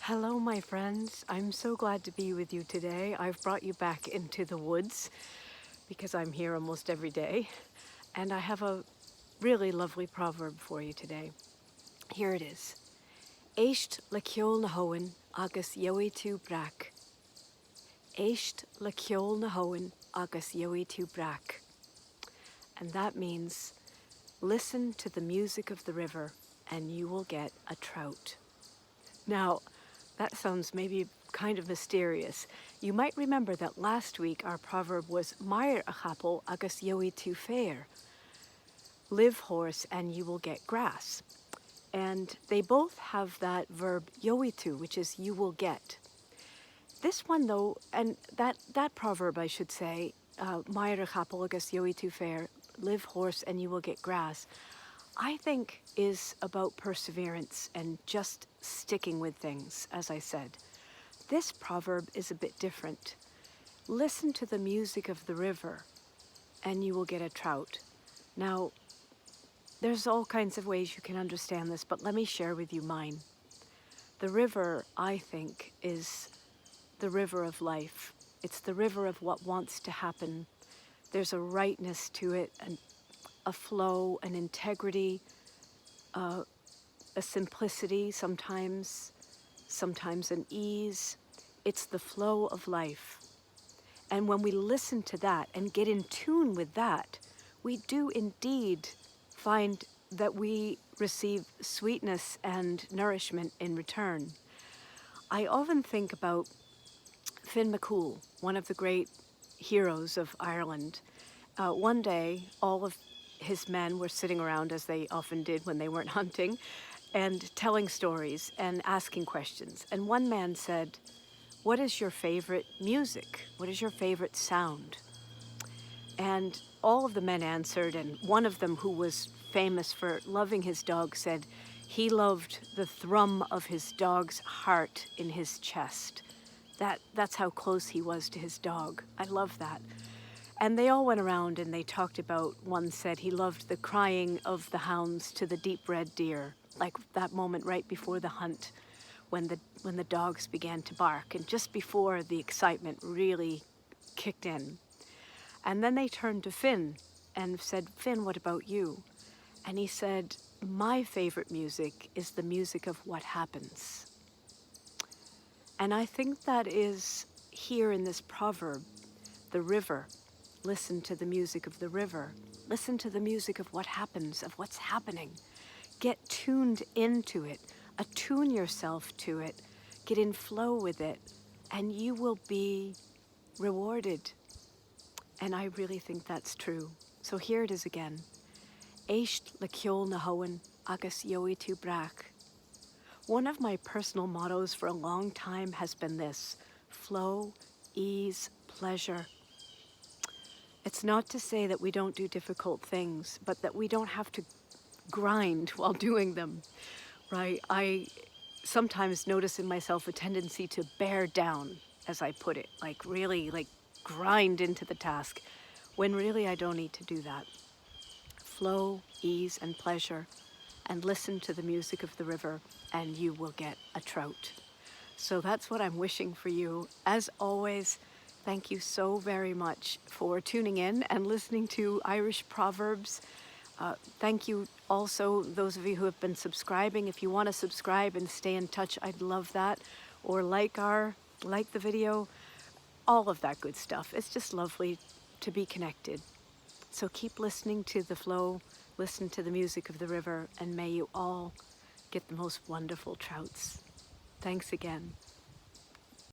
Hello, my friends. I'm so glad to be with you today. I've brought you back into the woods because I'm here almost every day. And I have a really lovely proverb for you today. Here it is. Éist le ceol na habhann agus gheobhaidh breac. Éist le ceol na habhann agus gheobhaidh breac. And that means, listen to the music of the river and you will get a trout. Now, that sounds maybe kind of mysterious. You might remember that last week our proverb was Mair a chapel agus gheobhaidh fair. Live horse and you will get grass. And they both have that verb gheobhaidh, which is you will get. This one though, and that proverb I should say, Mair a chapel agus gheobhaidh fair, live horse and you will get grass, I think is about perseverance and just sticking with things, as I said. This proverb is a bit different. Listen to the music of the river and you will get a trout. Now, there's all kinds of ways you can understand this, but let me share with you mine. The river, I think, is the river of life. It's the river of what wants to happen. There's a rightness to it, and a flow, an integrity, a simplicity sometimes an ease. It's the flow of life. And when we listen to that and get in tune with that, we do indeed find that we receive sweetness and nourishment in return. I often think about McCool, one of the great heroes of Ireland. One day, all of his men were sitting around, as they often did when they weren't hunting, and telling stories and asking questions. And one man said, "What is your favorite music? What is your favorite sound?" And all of the men answered, and one of them, who was famous for loving his dog, said he loved the thrum of his dog's heart in his chest. That's how close he was to his dog. I love that. And they all went around and they talked about, one said he loved the crying of the hounds to the deep red deer, like that moment right before the hunt when the dogs began to bark and just before the excitement really kicked in. And then they turned to Finn and said, "Finn, what about you?" And he said, "My favorite music is the music of what happens." And I think that is here in this proverb, the river. Listen to the music of the river. Listen to the music of what happens, of what's happening. Get tuned into it. Attune yourself to it. Get in flow with it. And you will be rewarded. And I really think that's true. So here it is again. Éist le ceol na habhann agus gheobhaidh breac. One of my personal mottos for a long time has been this: flow, ease, pleasure. It's not to say that we don't do difficult things, but that we don't have to grind while doing them, right? I sometimes notice in myself a tendency to bear down, as I put it, like really grind into the task, when really I don't need to do that. Flow, ease, and pleasure, and listen to the music of the river, and you will get a trout. So that's what I'm wishing for you. As always, thank you so very much for tuning in and listening to Irish Proverbs. Thank you also, those of you who have been subscribing. If you want to subscribe and stay in touch, I'd love that. Or like the video, all of that good stuff. It's just lovely to be connected. So keep listening to the flow, listen to the music of the river, and may you all get the most wonderful trouts. Thanks again.